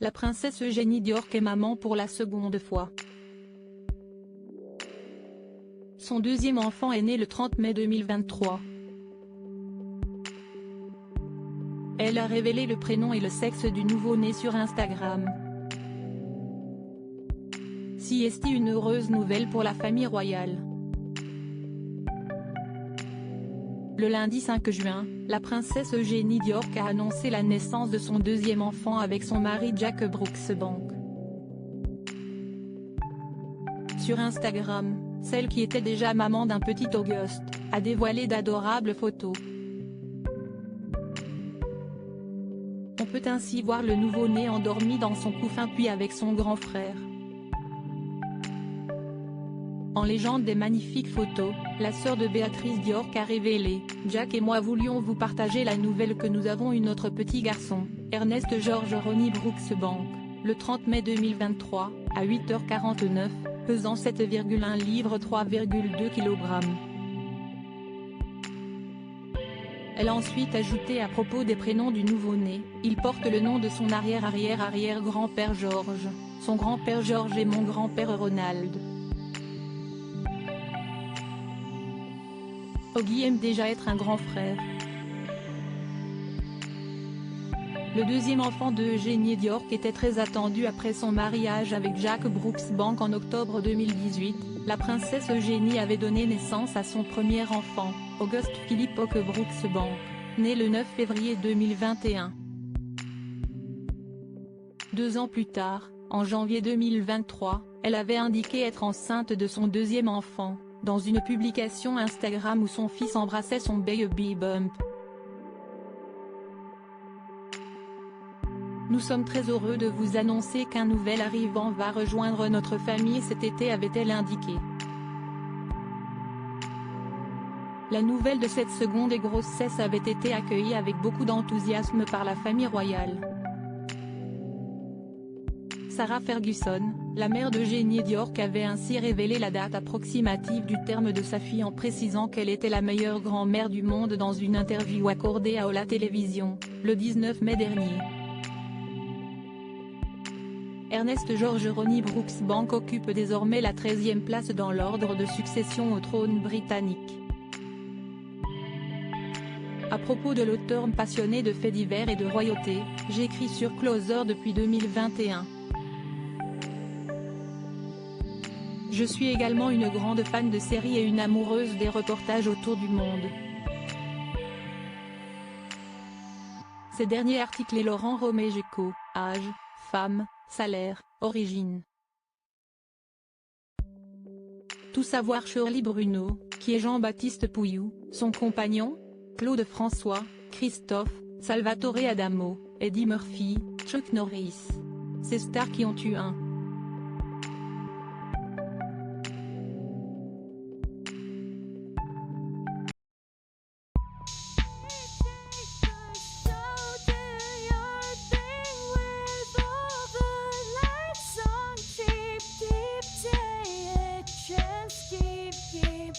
La princesse Eugénie d'York est maman pour la seconde fois. Son deuxième enfant est né le 30 mai 2023. Elle a révélé le prénom et le sexe du nouveau-né sur Instagram. Si est une heureuse nouvelle pour la famille royale. Le lundi 5 juin, la princesse Eugénie d'York a annoncé la naissance de son deuxième enfant avec son mari Jack Brooksbank. Sur Instagram, celle qui était déjà maman d'un petit Auguste, a dévoilé d'adorables photos. On peut ainsi voir le nouveau-né endormi dans son couffin puis avec son grand frère. En légende des magnifiques photos, la sœur de Béatrice d'York a révélé « Jack et moi voulions vous partager la nouvelle que nous avons eu notre petit garçon, Ernest George Ronnie Brooksbank, le 30 mai 2023, à 8h49, pesant 7,1 livres 3,2 kg. Elle a ensuite ajouté à propos des prénoms du nouveau-né, il porte le nom de son arrière-arrière-arrière-grand-père George, son grand-père George et mon grand-père Ronald. Augie aime déjà être un grand frère. Le deuxième enfant de Eugénie d'York était très attendu après son mariage avec Jack Brooksbank en octobre 2018. La princesse Eugénie avait donné naissance à son premier enfant, Auguste Philippe Oke Brooksbank, né le 9 février 2021. 2 ans plus tard, en janvier 2023, elle avait indiqué être enceinte de son deuxième enfant, dans une publication Instagram où son fils embrassait son baby bump. Nous sommes très heureux de vous annoncer qu'un nouvel arrivant va rejoindre notre famille cet été, avait-elle indiqué. La nouvelle de cette seconde grossesse avait été accueillie avec beaucoup d'enthousiasme par la famille royale. Sarah Ferguson, la mère d'Eugénie d'York, avait ainsi révélé la date approximative du terme de sa fille en précisant qu'elle était la meilleure grand-mère du monde dans une interview accordée à la télévision, le 19 mai dernier. Ernest George Ronnie Brooksbank occupe désormais la 13e place dans l'ordre de succession au trône britannique. À propos de l'auteur passionné de faits divers et de royauté, j'écris sur Closer depuis 2021. Je suis également une grande fan de séries et une amoureuse des reportages autour du monde. Ces derniers articles et Laurent Romégeco, âge, femme, salaire, origine. Tout savoir Shirley Bruno, qui est Jean-Baptiste Pouillou, son compagnon, Claude François, Christophe, Salvatore Adamo, Eddie Murphy, Chuck Norris. Ces stars qui ont eu un Keep